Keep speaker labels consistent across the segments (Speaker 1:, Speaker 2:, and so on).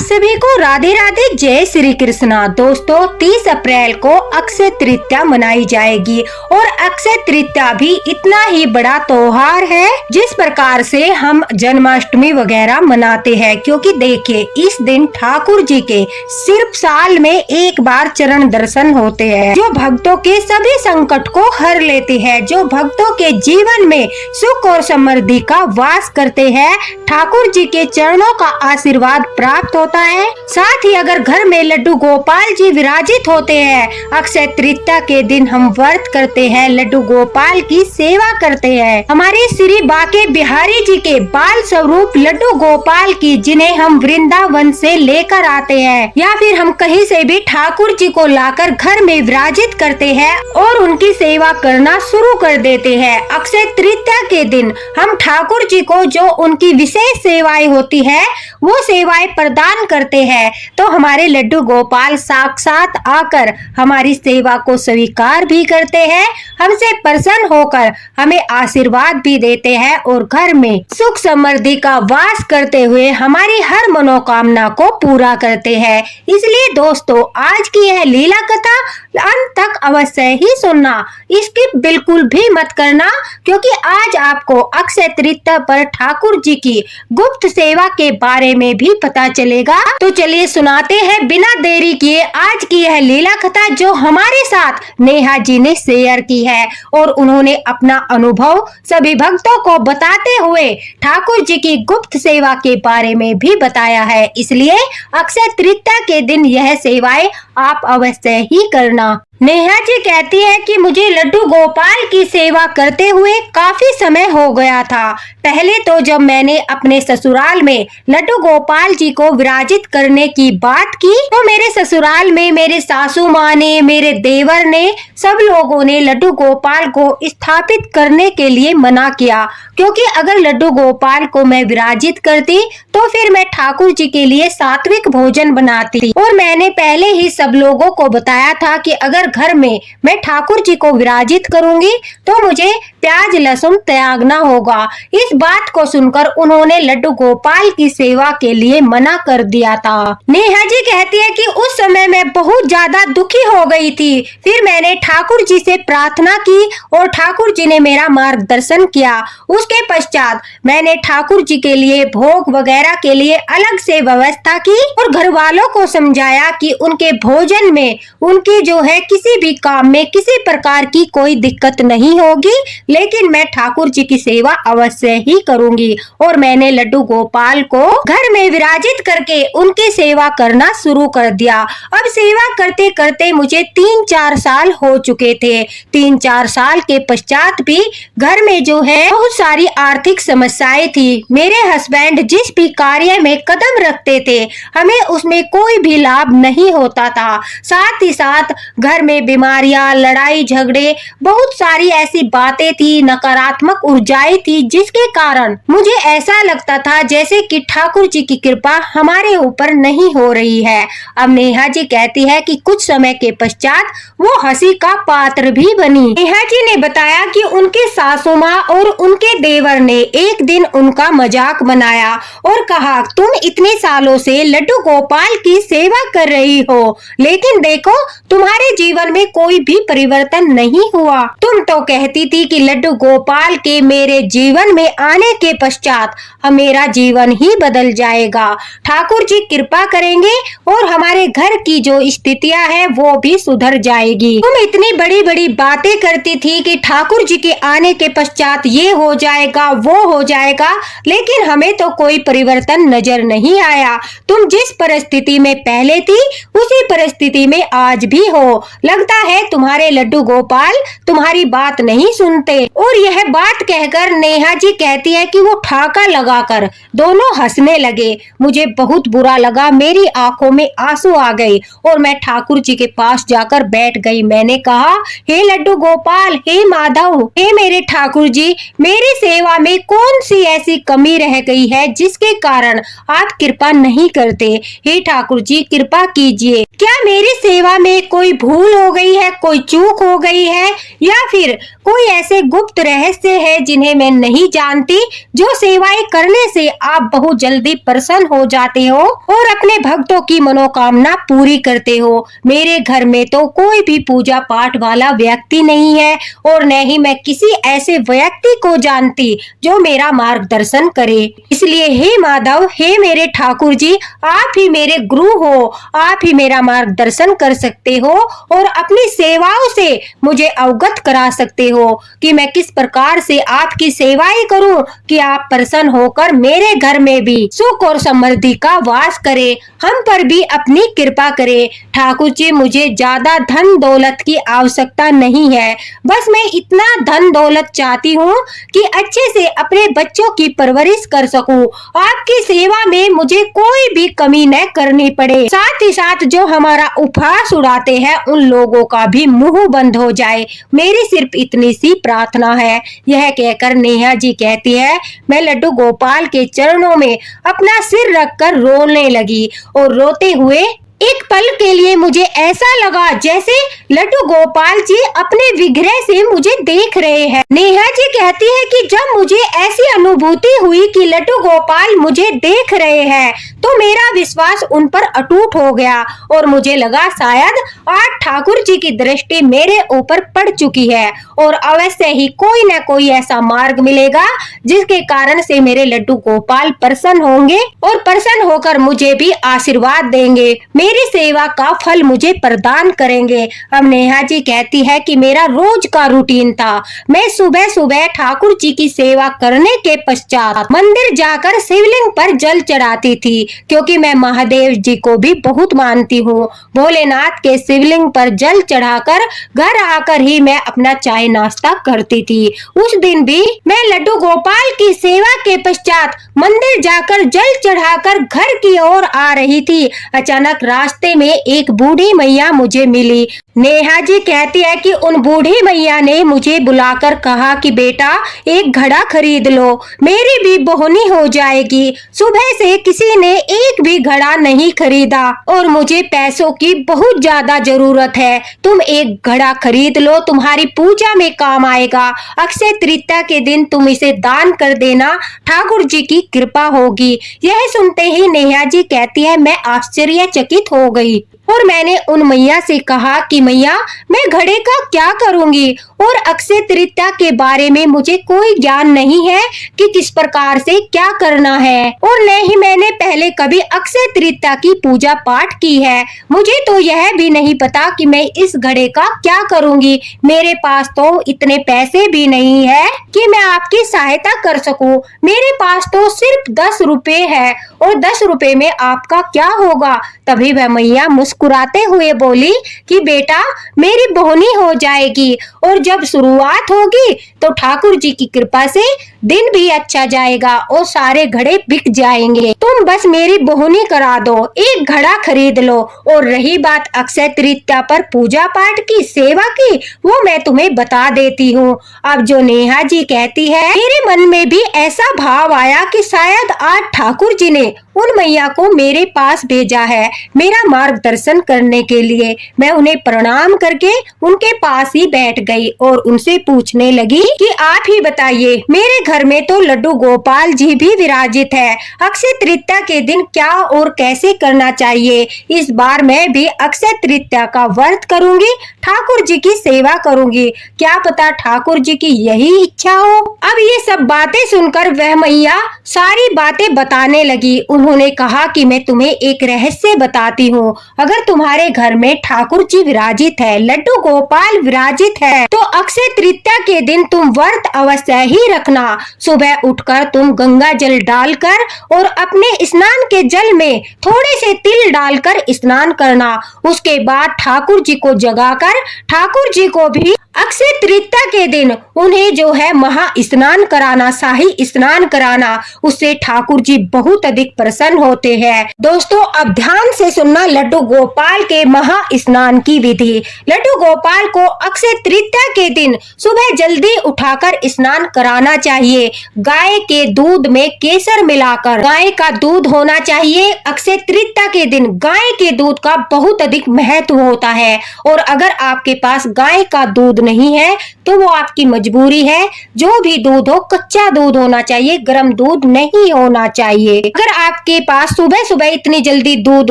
Speaker 1: सभी को राधे राधे, जय श्री कृष्णा। दोस्तों 30 अप्रैल को अक्षय तृतीया मनाई जाएगी और अक्षय तृतीया भी इतना ही बड़ा त्योहार है जिस प्रकार से हम जन्माष्टमी वगैरह मनाते हैं, क्योंकि देखिए इस दिन ठाकुर जी के सिर्फ साल में एक बार चरण दर्शन होते हैं, जो भक्तों के सभी संकट को हर लेते हैं, जो भक्तों के जीवन में सुख और समृद्धि का वास करते हैं। ठाकुर जी के चरणों का आशीर्वाद प्राप्त होता है। साथ ही अगर घर में लड्डू गोपाल जी विराजित होते हैं, अक्षय तृतीया के दिन हम व्रत करते हैं, लड्डू गोपाल की सेवा करते हैं। हमारे श्री बाके बिहारी जी के बाल स्वरूप लड्डू गोपाल की, जिन्हें हम वृंदावन से लेकर आते हैं या फिर हम कहीं से भी ठाकुर जी को लाकर घर में विराजित करते हैं और उनकी सेवा करना शुरू कर देते हैं। अक्षय तृतीया के दिन हम ठाकुर जी को जो उनकी विशेष सेवाएं होती है वो सेवाएं प्रदान करते हैं, तो हमारे लड्डू गोपाल साक्षात आकर हमारी सेवा को स्वीकार भी करते हैं, हमसे प्रसन्न होकर हमें आशीर्वाद भी देते हैं और घर में सुख समृद्धि का वास करते हुए हमारी हर मनोकामना को पूरा करते हैं। इसलिए दोस्तों आज की यह लीला कथा अंत तक अवश्य ही सुनना, इसकी बिल्कुल भी मत करना, क्योंकि आज आपको अक्षय तृतीया पर ठाकुर जी की गुप्त सेवा के बारे में भी पता चलेगा। तो चलिए सुनाते हैं बिना देरी किए आज की यह लीला कथा जो हमारे साथ नेहा जी ने शेयर की है और उन्होंने अपना अनुभव सभी भक्तों को बताते हुए ठाकुर जी की गुप्त सेवा के बारे में भी बताया है। इसलिए अक्षय तृतीया के दिन यह सेवाएं आप अवश्य ही करना। नेहा जी कहती है कि मुझे लड्डू गोपाल की सेवा करते हुए काफी समय हो गया था। पहले तो जब मैंने अपने ससुराल में लड्डू गोपाल जी को विराजित करने की बात की तो मेरे ससुराल में मेरे सासू माँ ने, मेरे देवर ने, सब लोगों ने लड्डू गोपाल को स्थापित करने के लिए मना किया, क्योंकि अगर लड्डू गोपाल को मैं विराजित करती तो फिर मैं ठाकुर जी के लिए सात्विक भोजन बनाती और मैंने पहले ही सब लोगों को बताया था कि अगर घर में मैं ठाकुर जी को विराजित करूंगी तो मुझे प्याज लहसुन त्यागना होगा। इस बात को सुनकर उन्होंने लड्डू गोपाल की सेवा के लिए मना कर दिया था। नेहा जी कहती है कि उस समय मैं बहुत ज्यादा दुखी हो गई थी। फिर मैंने ठाकुर जी से प्रार्थना की और ठाकुर जी ने मेरा मार्गदर्शन किया। उसके पश्चात मैंने ठाकुर जी के लिए भोग वगैरह के लिए अलग से व्यवस्था की और घर वालों को समझाया कि उनके भोजन में, उनके जो है किसी भी काम में किसी प्रकार की कोई दिक्कत नहीं होगी, लेकिन मैं ठाकुर जी की सेवा अवश्य ही करूंगी। और मैंने लड्डू गोपाल को घर में विराजित करके उनकी सेवा करना शुरू कर दिया। अब सेवा करते करते मुझे 3-4 साल हो चुके थे। 3-4 साल के पश्चात भी घर में जो है बहुत सारी आर्थिक समस्याएं थी। मेरे हस्बैंड जिस भी कार्य में कदम रखते थे हमें उसमें कोई भी लाभ नहीं होता था। साथ ही साथ घर में बीमारियां, लड़ाई झगड़े, बहुत सारी ऐसी बातें थी, नकारात्मक ऊर्जाएं थी, जिसके कारण मुझे ऐसा लगता था जैसे कि ठाकुर जी की कृपा हमारे ऊपर नहीं हो रही है। अब नेहा जी कहती है कि कुछ समय के पश्चात वो हंसी का पात्र भी बनी। नेहा जी ने बताया कि उनके सासू माँ और उनके देवर ने एक दिन उनका मजाक बनाया और कहा, तुम इतने सालों से लड्डू गोपाल की सेवा कर रही हो, लेकिन देखो तुम्हारे जीवन में कोई भी परिवर्तन नहीं हुआ। तुम तो कहती थी कि लड्डू गोपाल के मेरे जीवन में आने के पश्चात मेरा जीवन ही बदल जाएगा, ठाकुर जी कृपा करेंगे और हमारे घर की जो स्थितियां है वो भी सुधर जाएगी। तुम इतनी बड़ी बड़ी बातें करती थी कि ठाकुर जी के आने के पश्चात ये हो जाएगा, वो हो जाएगा, लेकिन हमें तो कोई परिवर्तन नजर नहीं आया। तुम जिस परिस्थिति में पहले थी उसी परिस्थिति में आज भी हो। लगता है तुम्हारे लड्डू गोपाल तुम्हारी बात नहीं सुनते। और यह बात कहकर नेहा जी कहती है कि वो ठाका लगाकर दोनों हंसने लगे। मुझे बहुत बुरा लगा, मेरी आंखों में आंसू आ गए और मैं ठाकुर जी के पास जाकर बैठ गई। मैंने कहा, हे लड्डू गोपाल, हे माधव, हे मेरे ठाकुर जी, मेरी सेवा में कौन सी ऐसी कमी रह गई है जिसके कारण आप कृपा नहीं करते? हे ठाकुर जी कृपा कीजिए। क्या मेरी सेवा में कोई भूल हो गई है, कोई चूक हो गई है, या फिर कोई ऐसे गुप्त रहस्य है जिन्हें मैं नहीं जान जानती, जो सेवाएं करने से आप बहुत जल्दी प्रसन्न हो जाते हो और अपने भक्तों की मनोकामना पूरी करते हो। मेरे घर में तो कोई भी पूजा पाठ वाला व्यक्ति नहीं है और न ही मैं किसी ऐसे व्यक्ति को जानती जो मेरा मार्गदर्शन करे। इसलिए हे माधव, हे मेरे ठाकुर जी, आप ही मेरे गुरु हो, आप ही मेरा मार्गदर्शन कर सकते हो और अपनी सेवाओं से मुझे अवगत करा सकते हो कि मैं किस प्रकार से आपकी सेवाएं करूं कि आप प्रसन्न होकर मेरे घर में भी सुख और समृद्धि का वास करे, हम पर भी अपनी कृपा करे। ठाकुर जी, मुझे ज्यादा धन दौलत की आवश्यकता नहीं है, बस मैं इतना धन दौलत चाहती हूँ कि अच्छे से अपने बच्चों की परवरिश कर सकूं, आपकी सेवा में मुझे कोई भी कमी न करनी पड़े, साथ ही साथ जो हमारा उपहास उड़ाते हैं उन लोगों का भी मुंह बंद हो जाए, मेरी सिर्फ इतनी सी प्रार्थना है। यह कहकर नेहा जी कहती है, मैं लड्डू गोपाल के चरणों में अपना सिर रखकर रोने लगी और रोते हुए एक पल के लिए मुझे ऐसा लगा जैसे लड्डू गोपाल जी अपने विग्रह से मुझे देख रहे हैं। नेहा जी कहती है कि जब मुझे ऐसी अनुभूति हुई कि लड्डू गोपाल मुझे देख रहे हैं तो मेरा विश्वास उन पर अटूट हो गया और मुझे लगा शायद आज ठाकुर जी की दृष्टि मेरे ऊपर पड़ चुकी है और अवश्य ही कोई न कोई ऐसा मार्ग मिलेगा जिसके कारण से मेरे लड्डू गोपाल प्रसन्न होंगे और प्रसन्न होकर मुझे भी आशीर्वाद देंगे, मेरी सेवा का फल मुझे प्रदान करेंगे। अब नेहा जी कहती है कि मेरा रोज का रूटीन था, मैं सुबह सुबह ठाकुर जी की सेवा करने के पश्चात मंदिर जाकर शिवलिंग पर जल चढ़ाती थी, क्योंकि मैं महादेव जी को भी बहुत मानती हूँ। भोलेनाथ के शिवलिंग पर जल चढ़ाकर घर आकर ही मैं अपना चाय नाश्ता करती थी। उस दिन भी मैं लड्डू गोपाल की सेवा के पश्चात मंदिर जाकर जल चढ़ाकर घर की ओर आ रही थी। अचानक रास्ते में एक बूढ़ी मैया मुझे मिली। नेहा जी कहती है कि उन बूढ़ी मैया ने मुझे बुलाकर कहा कि बेटा एक घड़ा खरीद लो, मेरी भी बोहनी हो जाएगी। सुबह से किसी ने एक भी घड़ा नहीं खरीदा और मुझे पैसों की बहुत ज्यादा जरूरत है, तुम एक घड़ा खरीद लो, तुम्हारी पूजा में काम आएगा। अक्षय तृतीया के दिन तुम इसे दान कर देना, ठाकुर जी की कृपा होगी। यह सुनते ही नेहा जी कहती है मैं आश्चर्यचकित हो गई और मैंने उन मैया से कहा कि मैया मैं घड़े का क्या करूंगी और अक्षय तृतीया के बारे में मुझे कोई ज्ञान नहीं है कि किस प्रकार से क्या करना है और न ही मैंने पहले कभी अक्षय तृतीया की पूजा पाठ की है। मुझे तो यह भी नहीं पता कि मैं इस घड़े का क्या करूंगी। मेरे पास तो इतने पैसे भी नहीं है कि मैं आपकी सहायता कर सकूं। मेरे पास तो सिर्फ 10 रुपए है और 10 रुपए में आपका क्या होगा। तभी वह मैया मुस्कुराते हुए बोली कि बेटा मेरी बोहनी हो जाएगी और जब शुरुआत होगी तो ठाकुर जी की कृपा से दिन भी अच्छा जाएगा और सारे घड़े बिक जाएंगे। तुम बस मेरी बोहनी करा दो, एक घड़ा खरीद लो। और रही बात अक्षय तृतीया पर पूजा पाठ की सेवा की, वो मैं तुम्हें बता देती हूँ। अब जो नेहा जी कहती है, मेरे मन में भी ऐसा भाव आया कि शायद आज ठाकुर जी ने उन मैया को मेरे पास भेजा है मेरा मार्गदर्शन करने के लिए। मैं उन्हें प्रणाम करके उनके पास ही बैठ गई और उनसे पूछने लगी कि आप ही बताइए, मेरे घर में तो लड्डू गोपाल जी भी विराजित है, अक्षय तृतीया के दिन क्या और कैसे करना चाहिए। इस बार मैं भी अक्षय तृतीया का व्रत करूंगी, ठाकुर जी की सेवा करूंगी, क्या पता ठाकुर जी की यही इच्छा हो। अब ये सब बातें सुनकर वह मैया सारी बातें बताने लगी। उन्होंने कहा कि मैं तुम्हें एक रहस्य बताती हूँ, अगर तुम्हारे घर में ठाकुर जी विराजित है, लड्डू गोपाल विराजित है, तो अक्षय तृतीया के दिन तुम व्रत अवश्य ही रखना। सुबह उठकर तुम गंगा जल डालकर और अपने स्नान के जल में थोड़े से तिल डालकर स्नान करना। उसके बाद ठाकुर जी को जगाकर ठाकुर जी को भी अक्षय तृतीया के दिन उन्हें जो है महा स्नान कराना, शाही स्नान कराना। उससे ठाकुर जी बहुत अधिक प्रसन्न होते हैं। दोस्तों अब ध्यान से सुनना लड्डू गोपाल के महा स्नान की विधि। लड्डू गोपाल को अक्षय तृतीया के दिन सुबह जल्दी उठाकर स्नान कराना चाहिए। गाय के दूध में केसर मिलाकर, गाय का दूध होना चाहिए। अक्षय तृतीया के दिन गाय के दूध का बहुत अधिक महत्व होता है, और अगर आपके पास गाय का दूध नहीं है तो वो आपकी मजबूरी है। जो भी दूध हो कच्चा दूध होना चाहिए, गर्म दूध नहीं होना चाहिए। अगर आपके पास सुबह सुबह इतनी जल्दी दूध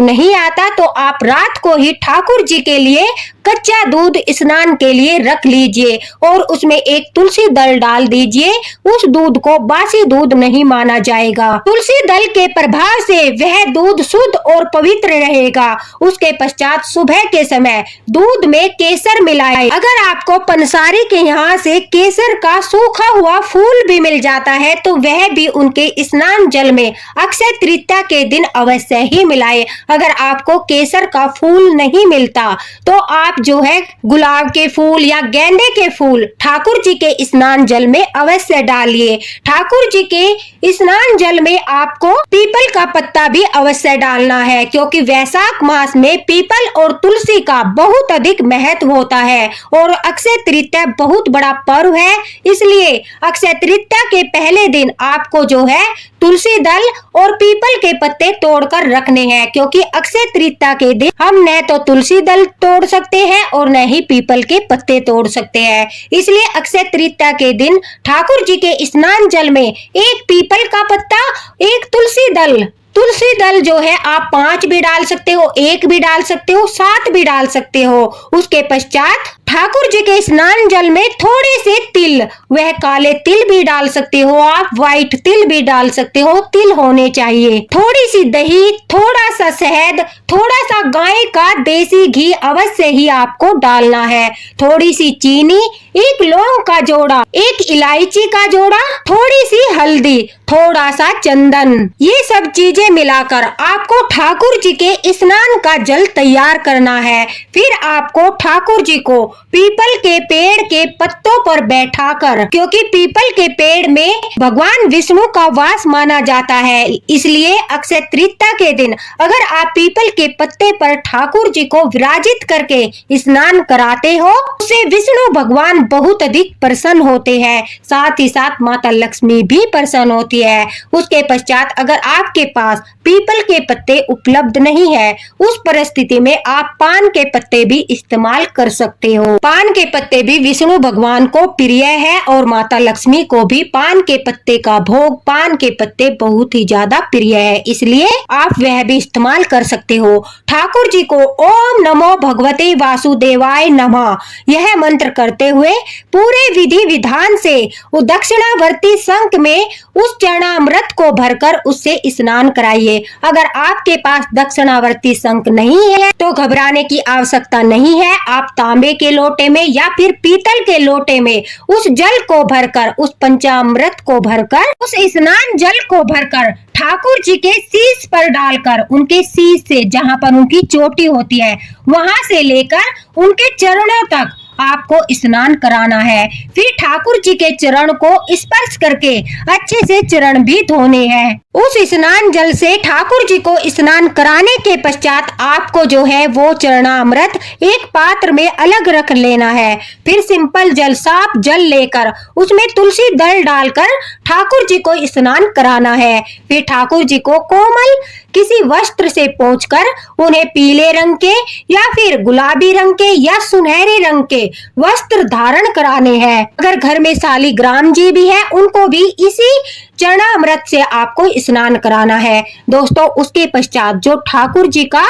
Speaker 1: नहीं आता तो आप रात को ही ठाकुर जी के लिए कच्चा दूध स्नान के लिए रख लीजिए और उसमें एक तुलसी दल डाल दीजिए। उस दूध को बासी दूध नहीं माना जाएगा। तुलसी दल के प्रभाव से वह दूध शुद्ध और पवित्र रहेगा। उसके पश्चात सुबह के समय दूध में केसर मिलाएं। अगर आपको पंसारी के यहाँ से केसर का सूखा हुआ फूल भी मिल जाता है तो वह भी उनके स्नान जल में अक्षय तृतीया के दिन अवश्य ही मिलाएं। अगर आपको केसर का फूल नहीं मिलता तो आप जो है गुलाब के फूल या गेंदे के फूल ठाकुर जी के स्नान जल में अवश्य डालिए। ठाकुर जी के स्नान जल में आपको पीपल का पत्ता भी अवश्य डालना है, क्योंकि वैशाख मास में पीपल और तुलसी का बहुत अधिक महत्व होता है और अक्षय तृतीया बहुत बड़ा पर्व है। इसलिए अक्षय तृतीया के पहले दिन आपको जो है तुलसी दल और पीपल के पत्ते तोड़कर रखने हैं, क्योंकि अक्षय तृतीया के दिन हम न तो तुलसी दल तोड़ सकते हैं और न ही पीपल के पत्ते तोड़ सकते हैं। इसलिए अक्षय तृतीया के दिन ठाकुर जी के स्नान जल में एक पीपल का पत्ता, एक तुलसी दल जो है आप 5 भी डाल सकते हो, 1 भी डाल सकते हो, 7 भी डाल सकते हो। उसके पश्चात ठाकुर जी के स्नान जल में थोड़े से तिल, वह काले तिल भी डाल सकते हो आप, व्हाइट तिल भी डाल सकते हो, तिल होने चाहिए। थोड़ी सी दही, थोड़ा सा शहद, थोड़ा सा गाय का देसी घी अवश्य ही आपको डालना है। थोड़ी सी चीनी, एक लौंग का जोड़ा, एक इलायची का जोड़ा, थोड़ी सी हल्दी, थोड़ा सा चंदन, ये सब चीजें मिलाकर आपको ठाकुर जी के स्नान का जल तैयार करना है। फिर आपको ठाकुर जी को पीपल के पेड़ के पत्तों पर बैठाकर, क्योंकि पीपल के पेड़ में भगवान विष्णु का वास माना जाता है, इसलिए अक्षय तृतीया के दिन अगर आप पीपल के पत्ते पर ठाकुर जी को विराजित करके स्नान कराते हो, उससे विष्णु भगवान बहुत अधिक प्रसन्न होते हैं। साथ ही साथ माता लक्ष्मी भी प्रसन्न होती है। उसके पश्चात अगर आपके पास पीपल के पत्ते उपलब्ध नहीं है, उस परिस्थिति में आप पान के पत्ते भी इस्तेमाल कर सकते हो। पान के पत्ते भी विष्णु भगवान को प्रिय है और माता लक्ष्मी को भी पान के पत्ते का भोग, पान के पत्ते बहुत ही ज्यादा प्रिय है, इसलिए आप वह भी इस्तेमाल कर सकते हो। ठाकुर जी को ओम नमो भगवते वासुदेवाय नमः यह मंत्र करते हुए पूरे विधि विधान से दक्षिणावर्ती शंख में उस चरणामृत को भरकर उससे स्नान कराइए। अगर आपके पास दक्षिणावर्ती शंख नहीं है तो घबराने की आवश्यकता नहीं है। आप तांबे के लोटे में या फिर पीतल के लोटे में उस जल को भरकर, उस पंचामृत को भरकर, उस स्नान जल को भरकर ठाकुर जी के शीश पर डालकर, उनके शीश से जहां पर उनकी चोटी होती है वहां से लेकर उनके चरणों तक आपको स्नान कराना है। फिर ठाकुर जी के चरण को स्पर्श करके अच्छे से चरण भी धोने हैं। उस स्नान जल से ठाकुर जी को स्नान कराने के पश्चात आपको जो है वो चरणामृत एक पात्र में अलग रख लेना है। फिर सिंपल जल, साफ जल लेकर उसमें तुलसी दल डालकर ठाकुर जी को स्नान कराना है। फिर ठाकुर जी को कोमल किसी वस्त्र से पोंछकर उन्हें पीले रंग के या फिर गुलाबी रंग के या सुनहरे रंग के वस्त्र धारण कराने हैं। अगर घर में शालिग्राम जी भी है उनको भी इसी चरणामृत से आपको स्नान कराना है। दोस्तों, उसके पश्चात जो ठाकुर जी का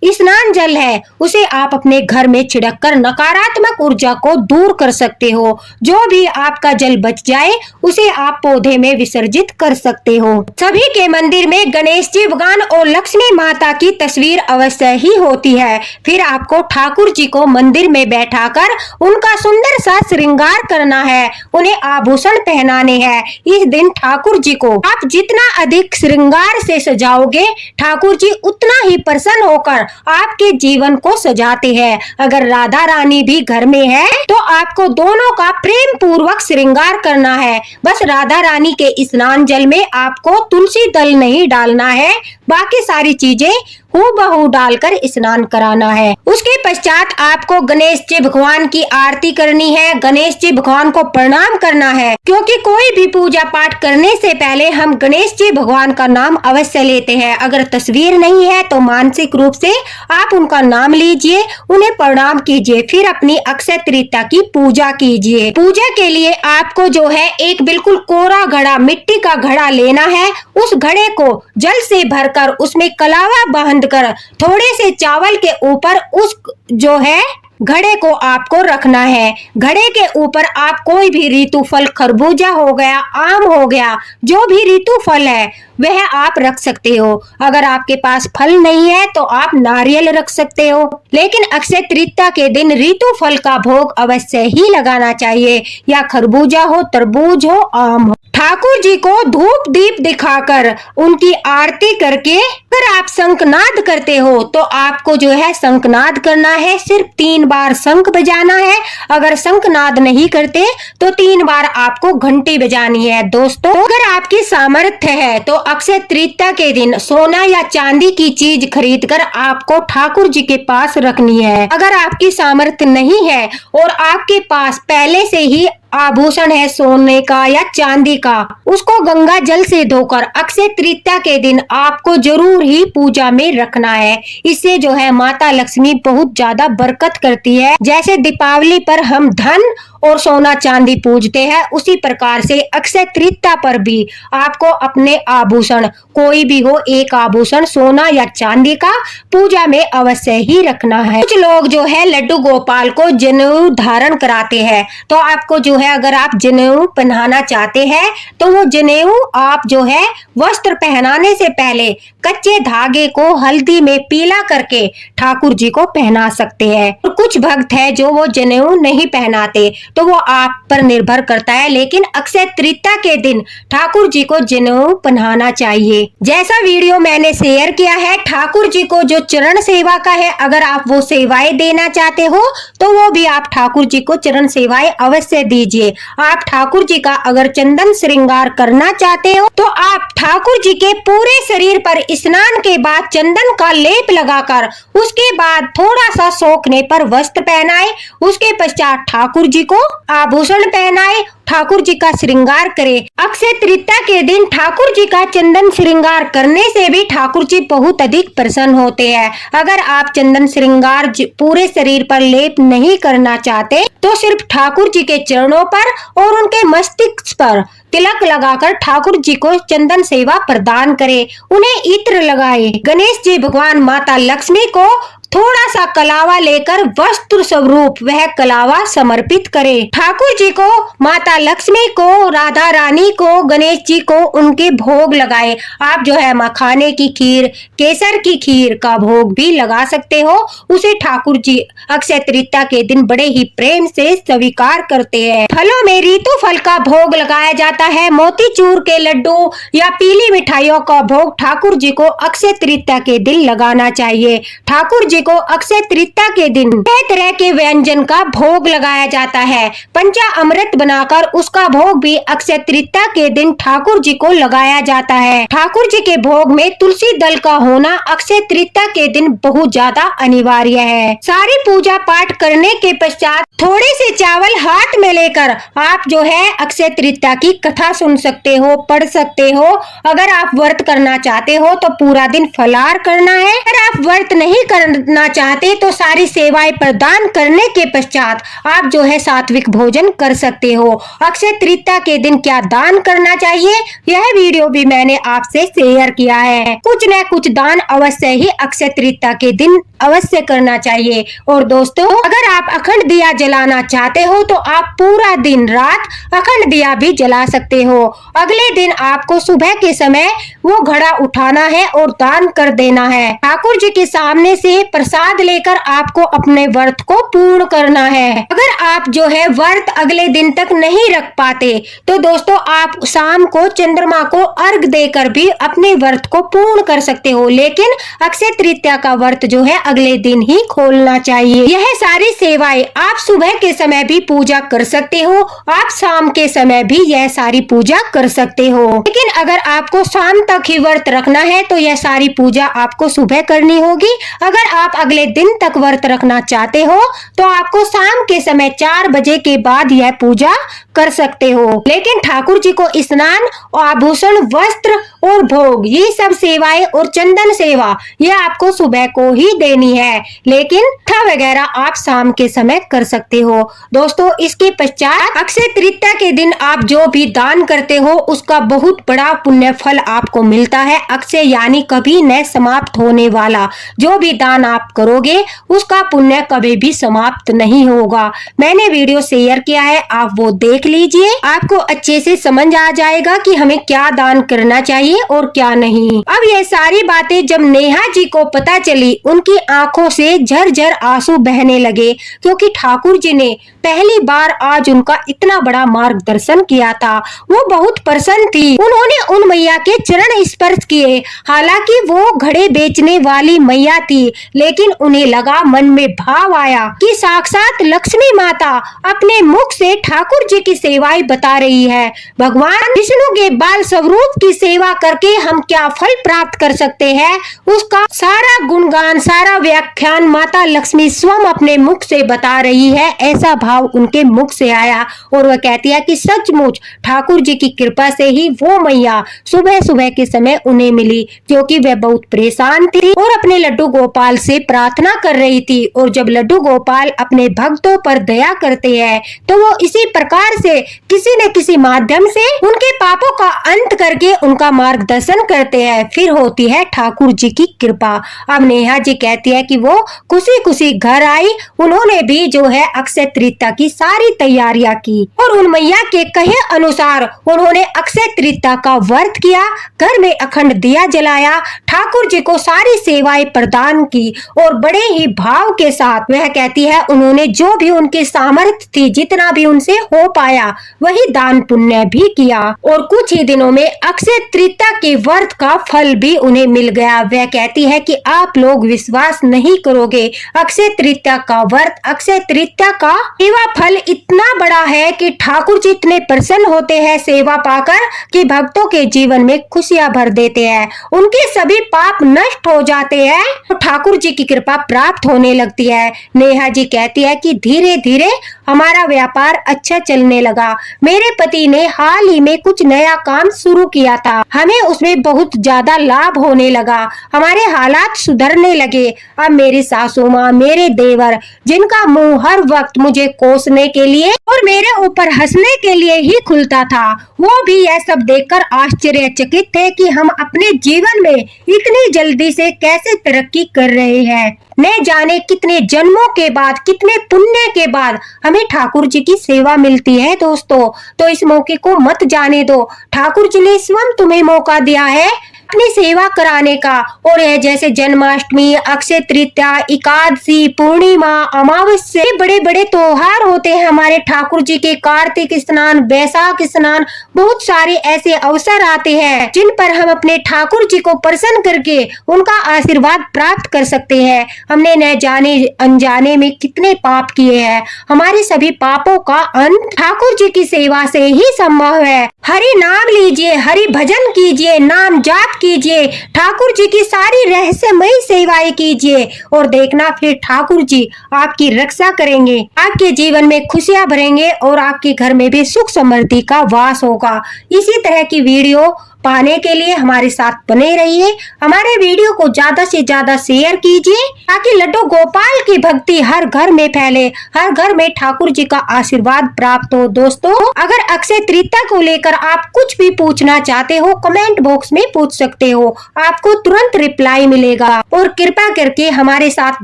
Speaker 1: स्नान जल है उसे आप अपने घर में छिड़ककर नकारात्मक ऊर्जा को दूर कर सकते हो। जो भी आपका जल बच जाए उसे आप पौधे में विसर्जित कर सकते हो। सभी के मंदिर में गणेश जी भगवान और लक्ष्मी माता की तस्वीर अवश्य ही होती है। फिर आपको ठाकुर जी को मंदिर में बैठाकर उनका सुंदर सा श्रृंगार करना है, उन्हें आभूषण पहनाने हैं। इस दिन ठाकुर जी को आप जितना अधिक श्रृंगार से सजाओगे ठाकुर जी उतना ही प्रसन्न होकर आपके जीवन को सजाते हैं। अगर राधा रानी भी घर में है तो आपको दोनों का प्रेम पूर्वक श्रृंगार करना है। बस राधा रानी के स्नान जल में आपको तुलसी दल नहीं डालना है, बाकी सारी चीजें हूबहू डालकर स्नान कराना है। उसके पश्चात आपको गणेश जी भगवान की आरती करनी है, गणेश जी भगवान को प्रणाम करना है, क्योंकि कोई भी पूजा पाठ करने से पहले हम गणेश जी भगवान का नाम अवश्य लेते हैं। अगर तस्वीर नहीं है तो मानसिक रूप से आप उनका नाम लीजिए, उन्हें प्रणाम कीजिए, फिर अपनी अक्षय तृतीया की पूजा कीजिए। पूजा के लिए आपको जो है एक बिल्कुल कोरा घड़ा, मिट्टी का घड़ा लेना है। उस घड़े को जल से भरकर उसमें कलावा बांधकर थोड़े से चावल के ऊपर उस जो है घड़े को आपको रखना है। घड़े के ऊपर आप कोई भी ऋतु फल, खरबूजा हो गया, आम हो गया, जो भी ऋतु फल है वह आप रख सकते हो। अगर आपके पास फल नहीं है तो आप नारियल रख सकते हो, लेकिन अक्षय तृतीया के दिन ऋतु फल का भोग अवश्य ही लगाना चाहिए, या खरबूजा हो, तरबूज हो, आम हो। ठाकुर जी को धूप दीप दिखाकर उनकी आरती करके अगर आप शंखनाद करते हो तो आपको जो है शंखनाद करना है। सिर्फ 3 बार शंख बजाना है। अगर शंखनाद नहीं करते तो 3 बार आपको घंटी बजानी है। दोस्तों, अगर आपकी सामर्थ्य है तो अक्षय तृतीया के दिन सोना या चांदी की चीज खरीद कर आपको ठाकुर जी के पास रखनी है। अगर आपकी सामर्थ्य नहीं है और आपके पास पहले से ही आभूषण है सोने का या चांदी का, उसको गंगा जल से धोकर अक्षय तृतीया के दिन आपको जरूर ही पूजा में रखना है। इससे जो है माता लक्ष्मी बहुत ज्यादा बरकत करती है। जैसे दीपावली पर हम धन और सोना चांदी पूजते हैं, उसी प्रकार से अक्षय तृतीया पर भी आपको अपने आभूषण कोई भी हो, एक आभूषण सोना या चांदी का पूजा में अवश्य ही रखना है। कुछ लोग जो है लड्डू गोपाल को जनेऊ धारण कराते हैं, तो आपको जो है अगर आप जनेऊ पहनाना चाहते हैं तो वो जनेऊ आप जो है वस्त्र पहनाने से पहले कच्चे धागे को हल्दी में पीला करके ठाकुर जी को पहना सकते हैं। और कुछ भक्त है जो वो जनेऊ नहीं पहनाते, तो वो आप पर निर्भर करता है, लेकिन अक्षय तृतीया के दिन ठाकुर जी को जनेऊ पहनाना चाहिए। जैसा वीडियो मैंने शेयर किया है, ठाकुर जी को जो चरण सेवा का है, अगर आप वो सेवाएं देना चाहते हो तो वो भी आप ठाकुर जी को चरण सेवाएं अवश्य दीजिए। आप ठाकुर जी का अगर चंदन श्रृंगार करना चाहते हो तो आप ठाकुर जी के पूरे शरीर पर स्नान के बाद चंदन का लेप लगाकर उसके बाद थोड़ा सा सोखने पर वस्त्र पहनाए, उसके पश्चात ठाकुर जी को आभूषण पहनाए, ठाकुर जी का श्रृंगार करे। अक्षय तृतीया के दिन ठाकुर जी का चंदन श्रृंगार करने से भी ठाकुर जी बहुत अधिक प्रसन्न होते हैं। अगर आप चंदन श्रृंगार पूरे शरीर पर लेप नहीं करना चाहते तो सिर्फ ठाकुर जी के चरणों पर और उनके मस्तिष्क पर तिलक लगाकर ठाकुर जी को चंदन सेवा प्रदान करे, उन्हें इत्र लगाए। गणेश जी भगवान माता लक्ष्मी को थोड़ा सा कलावा लेकर वस्त्र स्वरूप वह कलावा समर्पित करे। ठाकुर जी को, माता लक्ष्मी को, राधा रानी को, गणेश जी को उनके भोग लगाए। आप जो है मखाने की खीर, केसर की खीर का भोग भी लगा सकते हो। उसे ठाकुर जी अक्षय तृतीया के दिन बड़े ही प्रेम से स्वीकार करते हैं। फलों में ऋतु फल का भोग लगाया जाता है। मोतीचूर के लड्डू या पीली मिठाइयों का भोग ठाकुर जी को अक्षय तृतीया के दिन लगाना चाहिए। ठाकुर जी को अक्षय तृतीया के दिन तरह तरह के व्यंजन का भोग लगाया जाता है। पंचा अमृत बनाकर उसका भोग भी अक्षय तृतीया के दिन ठाकुर जी को लगाया जाता है। ठाकुर जी के भोग में तुलसी दल का होना अक्षय तृतीया के दिन बहुत ज्यादा अनिवार्य है। सारी पूजा पाठ करने के पश्चात थोड़े से चावल हाथ में लेकर आप जो है अक्षय तृतीया की कथा सुन सकते हो, पढ़ सकते हो। अगर आप व्रत करना चाहते हो तो पूरा दिन फलाहार करना है। अगर आप व्रत नहीं करना चाहते तो सारी सेवाएं प्रदान करने के पश्चात आप जो है सात्विक भोजन कर सकते हो। अक्षय तृतीया के दिन क्या दान करना चाहिए, यह वीडियो भी मैंने आपसे शेयर किया है। कुछ न कुछ दान अवश्य ही अक्षय तृतीया के दिन अवश्य करना चाहिए। और दोस्तों, अगर आप अखंड दिया जलाना चाहते हो तो आप पूरा दिन रात अखंड दिया भी जला सकते हो। अगले दिन आपको सुबह के समय वो घड़ा उठाना है और दान कर देना है। ठाकुर जी के सामने से प्रसाद लेकर आपको अपने व्रत को पूर्ण करना है। अगर आप जो है व्रत अगले दिन तक नहीं रख पाते तो दोस्तों आप शाम को चंद्रमा को अर्घ देकर भी अपने व्रत को पूर्ण कर सकते हो, लेकिन अक्षय तृतीया का व्रत जो है अगले दिन ही खोलना चाहिए। यह सारी सेवाएं आप सुबह के समय भी पूजा कर सकते हो, आप शाम के समय भी यह सारी पूजा कर सकते हो। लेकिन अगर आपको शाम तक ही व्रत रखना है तो यह सारी पूजा आपको सुबह करनी होगी। अगर आप अगले दिन तक व्रत रखना चाहते हो तो आपको शाम के समय 4 बजे के बाद यह पूजा कर सकते हो। लेकिन ठाकुर जी को स्नान, आभूषण, वस्त्र और भोग ये सब सेवाएं और चंदन सेवा ये आपको सुबह को ही देनी है, लेकिन ठा वगैरह आप शाम के समय कर सकते हो। दोस्तों इसके पश्चात अक्षय तृतीया के दिन आप जो भी दान करते हो उसका बहुत बड़ा पुण्य फल आपको मिलता है। अक्षय यानी कभी न समाप्त होने वाला, जो भी दान आप करोगे उसका पुण्य कभी भी समाप्त नहीं होगा। मैंने वीडियो शेयर किया है, आप वो देख लीजिए, आपको अच्छे से समझ आ जाएगा कि हमें क्या दान करना चाहिए और क्या नहीं। अब ये सारी बातें जब नेहा जी को पता चली, उनकी आंखों से झरझर आंसू बहने लगे, क्योंकि ठाकुर जी ने पहली बार आज उनका इतना बड़ा मार्गदर्शन किया था। वो बहुत प्रसन्न थी, उन्होंने उन मैया के चरण स्पर्श किए। हालांकि वो घड़े बेचने वाली मैया थी, लेकिन उन्हें लगा, मन में भाव आया कि साक्षात लक्ष्मी माता अपने मुख से ठाकुर जी की सेवाएं बता रही है। भगवान विष्णु के बाल स्वरूप की सेवा करके हम क्या फल प्राप्त कर सकते हैं, उसका सारा गुणगान, सारा व्याख्यान माता लक्ष्मी स्वयं अपने मुख से बता रही है। ऐसा भाव उनके मुख से आया और वह कहती है कि सचमुच ठाकुर जी की कृपा से ही वो मैया सुबह सुबह के समय उन्हें मिली, क्योंकि वह बहुत परेशान थी और अपने लड्डू गोपाल से प्रार्थना कर रही थी। और जब लड्डू गोपाल अपने भक्तों पर दया करते हैं तो वो इसी प्रकार से किसी न किसी माध्यम से उनके पापों का अंत करके उनका मार्गदर्शन करते हैं। फिर होती है ठाकुर जी की कृपा। अब नेहा जी कहती है कि वो खुशी खुशी घर आई, उन्होंने भी जो है अक्षय तृतीया की सारी तैयारियां की और उन मैया के कहे अनुसार उन्होंने अक्षय तृतीया का व्रत किया, घर में अखंड दिया जलाया, ठाकुर जी को सारी सेवाएं प्रदान की और बड़े ही भाव के साथ वह कहती है उन्होंने जो भी उनके सामर्थ्य थी, जितना भी उनसे हो पाया वही दान पुण्य भी किया। और कुछ ही दिनों में अक्षय तृतीया के व्रत का फल भी उन्हें मिल गया। वह कहती है कि आप लोग विश्वास नहीं करोगे, अक्षय तृतीया का व्रत, अक्षय तृतीया का सेवा फल इतना बड़ा है कि ठाकुर जी इतने प्रसन्न होते हैं सेवा पाकर कि भक्तों के जीवन में खुशियां भर देते हैं, उनके सभी पाप नष्ट हो जाते हैं तो ठाकुर जी की कृपा प्राप्त होने लगती है। नेहा जी कहती है कि धीरे धीरे हमारा व्यापार अच्छा चलने लगा। मेरे पति ने हाल ही में कुछ नया काम शुरू किया था, हमें उसमें बहुत ज्यादा लाभ होने लगा, हमारे हालात सुधरने लगे। अब मेरी सासू माँ, मेरे देवर, जिनका मुंह हर वक्त मुझे कोसने के लिए और मेरे ऊपर हंसने के लिए ही खुलता था, वो भी यह सब देखकर आश्चर्यचकित थे कि हम अपने जीवन में इतनी जल्दी से कैसे तरक्की कर रहे हैं। न जाने कितने जन्मों के बाद, कितने पुण्य के बाद हमें ठाकुर जी की सेवा मिलती है दोस्तों। तो इस मौके को मत जाने दो, ठाकुर जी ने स्वयं तुम्हें मौका दिया है अपनी सेवा कराने का। और यह जैसे जन्माष्टमी, अक्षय तृतीया, एकादशी, पूर्णिमा, अमावस्या, बड़े बड़े त्योहार होते हैं हमारे ठाकुर जी के। कार्तिक स्नान, बैसाख स्नान, बहुत सारे ऐसे अवसर आते हैं जिन पर हम अपने ठाकुर जी को प्रसन्न करके उनका आशीर्वाद प्राप्त कर सकते हैं। हमने न जाने अनजाने में कितने पाप किए हैं, हमारे सभी पापों का अंत ठाकुर जी की सेवा से ही संभव है। हरि नाम लीजिए, हरि भजन कीजिए, नाम जाप कीजिए, ठाकुर जी की सारी रहस्यमयी सेवाएं कीजिए और देखना फिर ठाकुर जी आपकी रक्षा करेंगे, आपके जीवन में खुशियां भरेंगे और आपके घर में भी सुख समृद्धि का वास होगा। इसी तरह की वीडियो पाने के लिए हमारे साथ बने रहिए। हमारे वीडियो को ज्यादा से ज्यादा शेयर कीजिए ताकि लड्डू गोपाल की भक्ति हर घर में फैले, हर घर में ठाकुर जी का आशीर्वाद प्राप्त हो। दोस्तों अगर अक्षय तृतीया को लेकर आप कुछ भी पूछना चाहते हो, कमेंट बॉक्स में पूछ सकते हो, आपको तुरंत रिप्लाई मिलेगा। और कृपा करके हमारे साथ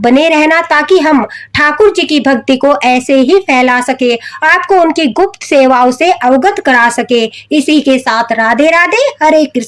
Speaker 1: बने रहना ताकि हम ठाकुर जी की भक्ति को ऐसे ही फैला सके, आपको उनकी गुप्त सेवाओं से अवगत करा सके। इसी के साथ राधे राधे, हरे कृष्ण।